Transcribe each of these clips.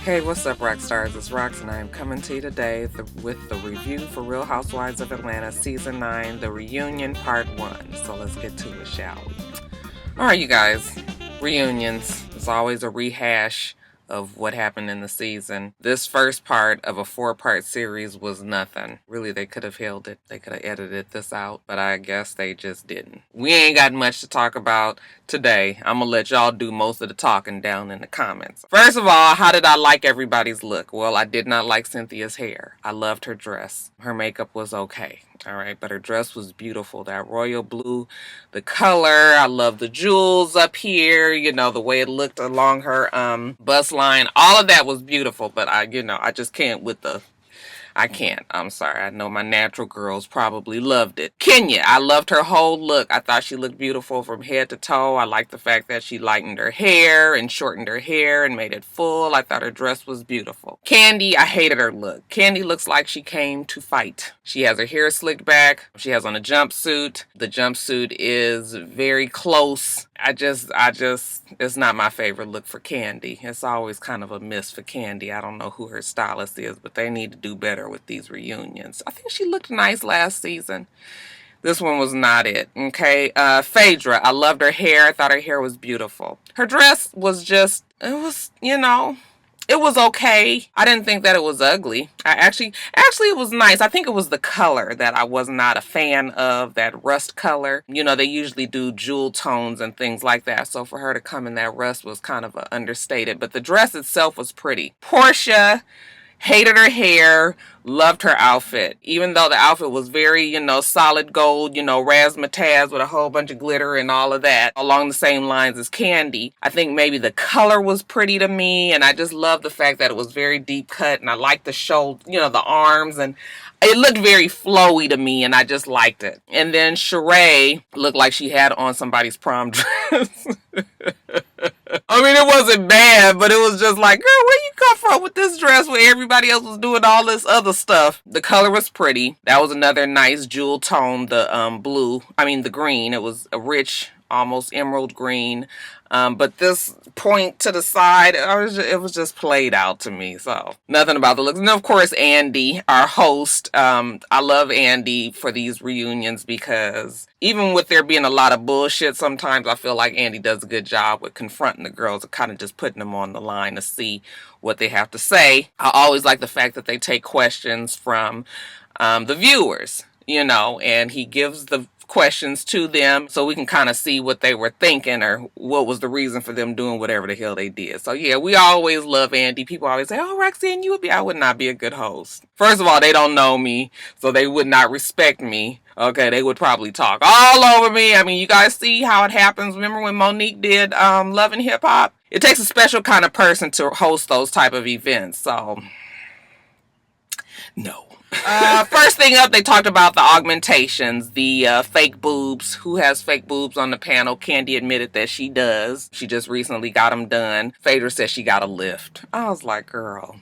Hey, what's up, Roxstars? It's Rox, and I am coming to you today with the review for Real Housewives of Atlanta Season 9, The Reunion Part 1. So let's get to it, shall we? Alright, you guys. Reunions. It's always a rehash of what happened in the season. This first part of a 4-part series was nothing. Really, they could have held it. They could have edited this out, but I guess they just didn't. We ain't got much to talk about today. I'm gonna let y'all do most of the talking down in the comments. First of all, how did I like everybody's look? Well, I did not like Cynthia's hair. I loved her dress. Her makeup was okay. Alright, but her dress was beautiful. That royal blue, the color, I love the jewels up here, you know, the way it looked along her bust line. All of that was beautiful, but I just can't with the I can't. I'm sorry. I know my natural girls probably loved it. Kenya, I loved her whole look. I thought she looked beautiful from head to toe. I liked the fact that she lightened her hair and shortened her hair and made it full. I thought her dress was beautiful. Kandi, I hated her look. Kandi looks like she came to fight. She has her hair slicked back. She has on a jumpsuit. The jumpsuit is very close. It's not my favorite look for Kandi. It's always kind of a miss for Kandi. I don't know who her stylist is, but they need to do better with these reunions. I think she looked nice last season. This one was not it, okay? Phaedra, I loved her hair. I thought her hair was beautiful. Her dress was just, it was okay. I didn't think that it was ugly. Actually, it was nice. I think it was the color that I was not a fan of, that rust color. You know, they usually do jewel tones and things like that. So for her to come in that rust was kind of understated. But the dress itself was pretty. Portia, hated her hair, loved her outfit. Even though the outfit was very, solid gold, razzmatazz with a whole bunch of glitter and all of that, along the same lines as Kandi. I think maybe the color was pretty to me, and I just loved the fact that it was very deep cut, and I liked the shoulder, the arms, and it looked very flowy to me, and I just liked it. And then Sheree looked like she had on somebody's prom dress. I mean, it wasn't bad, but it was just like, girl, where you come from with this dress where everybody else was doing all this other stuff? The color was pretty. That was another nice jewel tone, the green. It was a rich, almost emerald green. But this point to the side, it was just played out to me. So nothing about the looks. And of course, Andy, our host. I love Andy for these reunions because even with there being a lot of bullshit, sometimes I feel like Andy does a good job with confronting the girls and kind of just putting them on the line to see what they have to say. I always like the fact that they take questions from the viewers, and he gives the questions to them so we can kind of see what they were thinking or what was the reason for them doing whatever the hell they did. So yeah, we always love Andy. People always say, oh, Roxanne, I would not be a good host. First of all, they don't know me, so they would not respect me. Okay, they would probably talk all over me. I mean, you guys see how it happens. Remember when Monique did Love and Hip Hop? It takes a special kind of person to host those type of events. So, no. First thing up, they talked about the augmentations, the fake boobs. Who has fake boobs on the panel? Kandi admitted that she does. She just recently got them done. Phaedra said she got a lift. I was like, girl.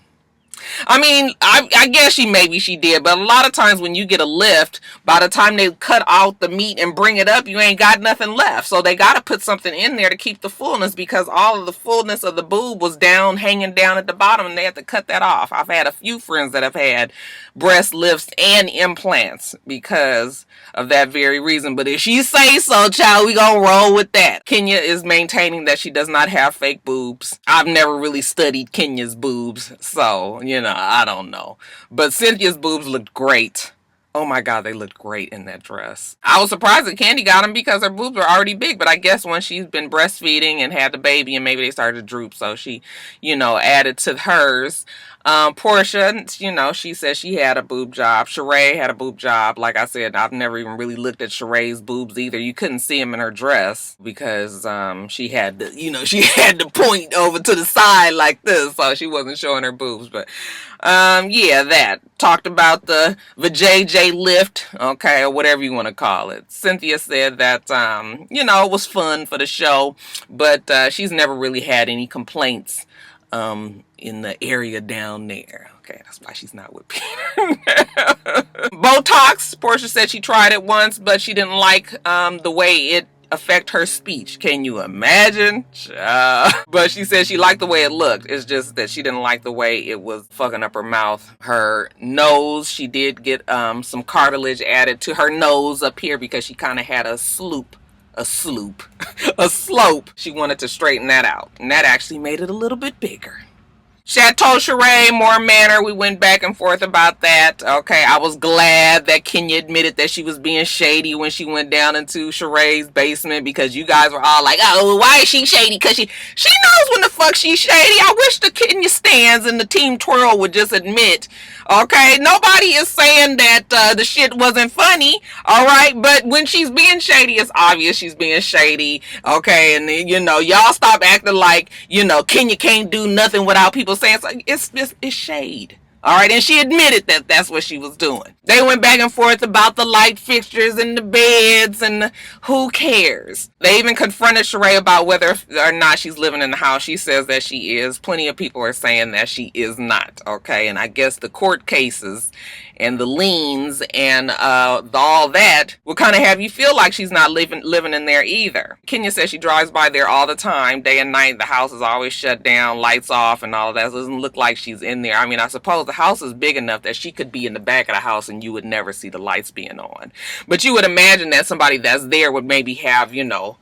I mean, I guess maybe she did, but a lot of times when you get a lift, by the time they cut out the meat and bring it up, you ain't got nothing left. So they got to put something in there to keep the fullness, because all of the fullness of the boob was hanging down at the bottom, and they had to cut that off. I've had a few friends that have had breast lifts and implants because of that very reason. But if she say so, child, we gonna roll with that. Kenya is maintaining that she does not have fake boobs. I've never really studied Kenya's boobs, so I don't know. But Cynthia's boobs looked great. Oh my God, they looked great in that dress. I was surprised that Kandi got them because her boobs were already big. But I guess when she's been breastfeeding and had the baby and maybe they started to droop, so she, added to hers. Portia, she said she had a boob job. Sheree had a boob job. Like I said, I've never even really looked at Sheree's boobs either. You couldn't see them in her dress because she had the point over to the side like this, so she wasn't showing her boobs. But that talked about the JJ lift, okay, or whatever you want to call it. Cynthia said that it was fun for the show, but she's never really had any complaints in the area down there. Okay, that's why she's not with Peter. Botox, Portia said she tried it once, but she didn't like the way it affect her speech. Can you imagine? But she said she liked the way it looked. It's just that she didn't like the way it was fucking up her mouth. Her nose, she did get some cartilage added to her nose up here because she kind of had a slope. She wanted to straighten that out, and that actually made it a little bit bigger. Chateau Sheree, more manner. We went back and forth about that. Okay, I was glad that Kenya admitted that she was being shady when she went down into Sheree's basement, because you guys were all like, oh, why is she shady? Because she knows when the fuck she's shady. I wish the Kenya stands and the Team Twirl would just admit, okay, nobody is saying that the shit wasn't funny, all right, but when she's being shady, it's obvious she's being shady, okay, and you know, y'all stop acting like, you know, Kenya can't do nothing without people saying so. It's shade. All right, and she admitted that that's what she was doing. They went back and forth about the light fixtures and the beds and who cares. They even confronted Sheree about whether or not she's living in the house. She says that she is. Plenty of people are saying that she is not. Okay, and I guess the court cases and the liens and all that will kind of have you feel like she's not living in there either. Kenya says she drives by there all the time, day and night. The house is always shut down, lights off, and all of that. So it doesn't look like she's in there. I mean, I suppose the house is big enough that she could be in the back of the house and you would never see the lights being on. But you would imagine that somebody that's there would maybe have, you know,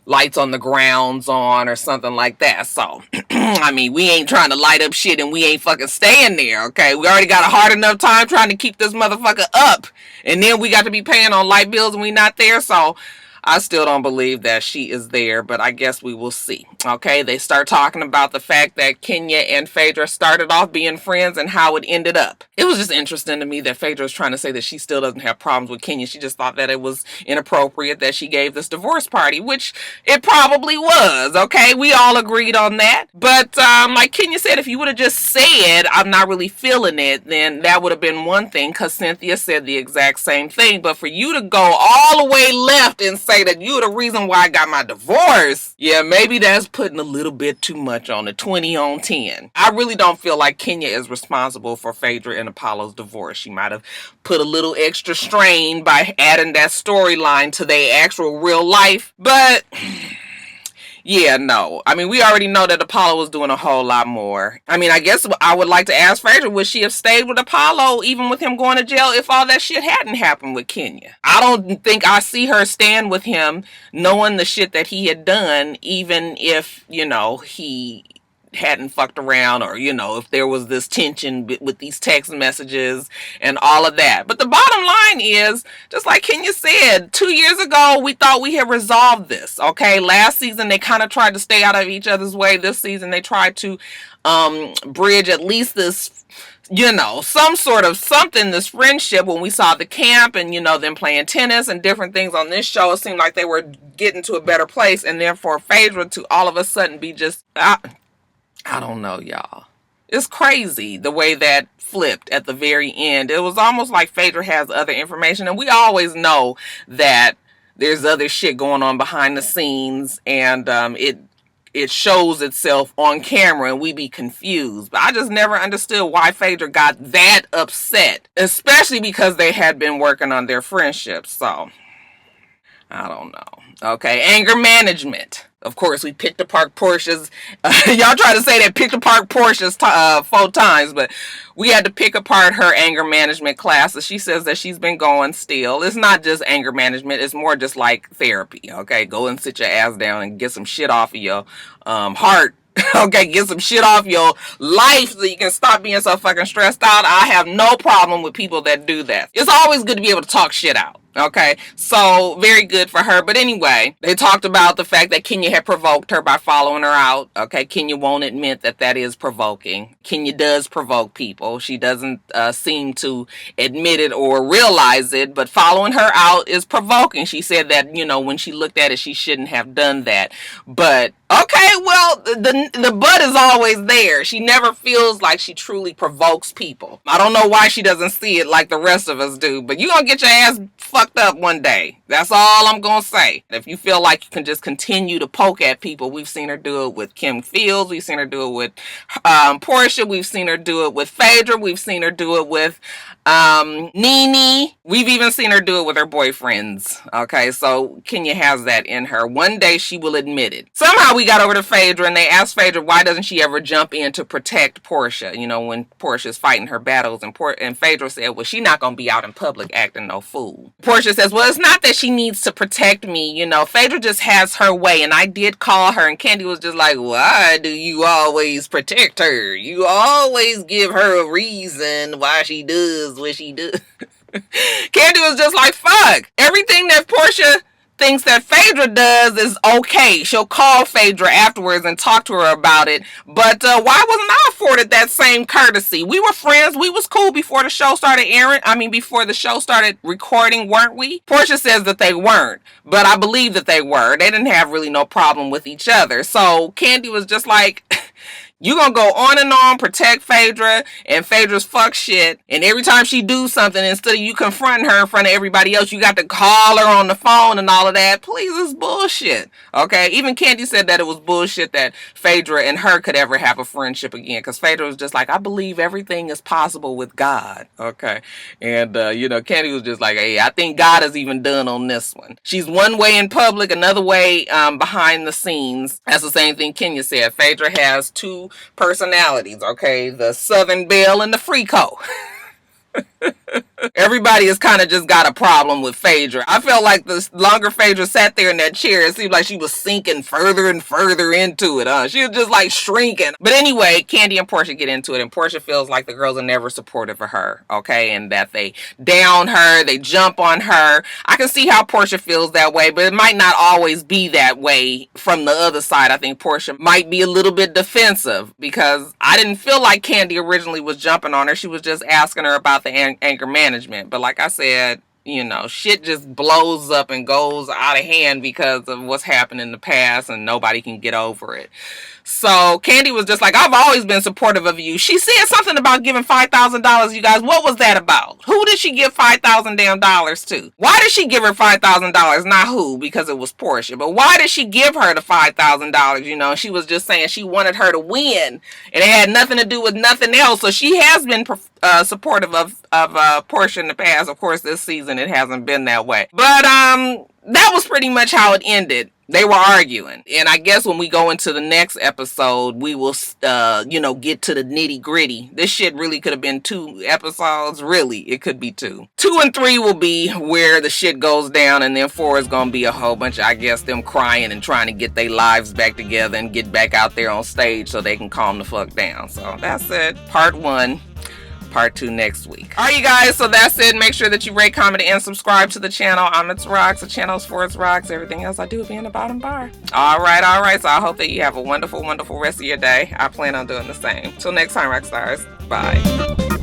lights on the grounds on or something like that. So, I mean, we ain't trying to light up shit and we ain't fucking staying there, okay? We already got a hard enough time trying to keep this motherfucker up. And then we got to be paying on light bills and we not there. So, I still don't believe that she is there, but I guess we will see. Okay, they start talking about the fact that Kenya and Phaedra started off being friends and how it ended up. It was just interesting to me that Phaedra was trying to say that she still doesn't have problems with Kenya. She just thought that it was inappropriate that she gave this divorce party, which it probably was. Okay, we all agreed on that. But like Kenya said, if you would have just said, I'm not really feeling it, then that would have been one thing, because Cynthia said the exact same thing. But for you to go all the way left and say that you're the reason why I got my divorce, yeah, maybe that's putting a little bit too much on it. 20 on 10. I really don't feel like Kenya is responsible for Phaedra and Apollo's divorce. She might have put a little extra strain by adding that storyline to their actual real life, but yeah, no. I mean, we already know that Apollo was doing a whole lot more. I mean, I guess I would like to ask Phaedra, would she have stayed with Apollo even with him going to jail if all that shit hadn't happened with Kenya? I don't think I see her stand with him knowing the shit that he had done, even if, you know, he hadn't fucked around, or, you know, if there was this tension with these text messages and all of that. But the bottom line is, just like Kenya said, 2 years ago, we thought we had resolved this, okay? Last season, they kind of tried to stay out of each other's way. This season, they tried to bridge at least this, you know, some sort of something, this friendship, when we saw the camp and, you know, them playing tennis and different things on this show. It seemed like they were getting to a better place, and then for Phaedra to all of a sudden be just, I don't know, y'all. It's crazy the way that flipped at the very end. It was almost like Phaedra has other information, and we always know that there's other shit going on behind the scenes, and it shows itself on camera, and we be confused. But I just never understood why Phaedra got that upset, especially because they had been working on their friendship. So, I don't know. Okay, anger management. Of course, we picked apart Portia's. Y'all try to say that picked apart Portia's 4 times, but we had to pick apart her anger management classes. She says that she's been going still. It's not just anger management. It's more just like therapy, okay? Go and sit your ass down and get some shit off of your heart. Okay, get some shit off your life so you can stop being so fucking stressed out. I have no problem with people that do that. It's always good to be able to talk shit out. Okay, so very good for her. But anyway, they talked about the fact that Kenya had provoked her by following her out. Okay, Kenya won't admit that that is provoking. Kenya does provoke people. She doesn't seem to admit it or realize it, but following her out is provoking. She said that, you know, when she looked at it, she shouldn't have done that. But okay, well, the but is always there. She never feels like she truly provokes people. I don't know why she doesn't see it like the rest of us do, but you're going to get your ass fucked up one day. That's all I'm going to say. If you feel like you can just continue to poke at people, we've seen her do it with Kim Fields. We've seen her do it with Portia. We've seen her do it with Phaedra. We've seen her do it with Nene, we've even seen her do it with her boyfriends. Okay, so Kenya has that in her. One day she will admit it. Somehow we got over to Phaedra, and they asked Phaedra why doesn't she ever jump in to protect Portia, you know, when Portia's fighting her battles. And Phaedra said, well, she's not going to be out in public acting no fool. Portia says, well, it's not that she needs to protect me, you know. Phaedra just has her way, and I did call her, and Candy was just like, why do you always protect her? You always give her a reason why she does what she does. Candy was just like, fuck. Everything that Portia thinks that Phaedra does is okay. She'll call Phaedra afterwards and talk to her about it. But why wasn't I afforded that same courtesy? We were friends. We was cool before the show started airing. I mean, before the show started recording, weren't we? Portia says that they weren't, but I believe that they were. They didn't have really no problem with each other. So Candy was just like, you gonna go on and on, protect Phaedra, and Phaedra's fuck shit. And every time she do something, instead of you confronting her in front of everybody else, you got to call her on the phone and all of that. Please, it's bullshit. Okay? Even Candy said that it was bullshit that Phaedra and her could ever have a friendship again. Because Phaedra was just like, I believe everything is possible with God. Okay? And, you know, Candy was just like, hey, I think God is even done on this one. She's one way in public, another way behind the scenes. That's the same thing Kenya said. Phaedra has two personalities, okay? The Southern Belle and the Freako. Everybody has kind of just got a problem with Phaedra. I felt like the longer Phaedra sat there in that chair, it seemed like she was sinking further and further into it, She was just like shrinking. But anyway, Candy and Portia get into it, and Portia feels like the girls are never supportive of her, okay? And that they down her, they jump on her. I can see how Portia feels that way, but it might not always be that way from the other side. I think Portia might be a little bit defensive, because I didn't feel like Candy originally was jumping on her. She was just asking her about the anger management. But like I said, you know, shit just blows up and goes out of hand because of what's happened in the past, and nobody can get over it. So Candy was just like, I've always been supportive of you. She said something about giving $5,000, you guys. What was that about? Who did she give $5,000 damn to? Why did she give her $5,000? Not who, because it was Portia. But why did she give her the $5,000? You know, she was just saying she wanted her to win, and it had nothing to do with nothing else. So she has been supportive of Portia in the past. Of course, this season it hasn't been that way. But that was pretty much how it ended. They were arguing. And I guess when we go into the next episode, we will, you know, get to the nitty gritty. This shit really could have been 2 episodes. Really, it could be 2. 2 and 3 will be where the shit goes down. And then 4 is going to be a whole bunch of, I guess, them crying and trying to get their lives back together and get back out there on stage so they can calm the fuck down. So that's it. Part 1. Part 2 next week. Alright, you guys, so that's it. Make sure that you rate, comment, and subscribe to the channel. I'm itsrox. The channel's for itsrox. Everything else I do will be in the bottom bar. Alright. So I hope that you have a wonderful, wonderful rest of your day. I plan on doing the same. Till next time, Roxstars. Bye.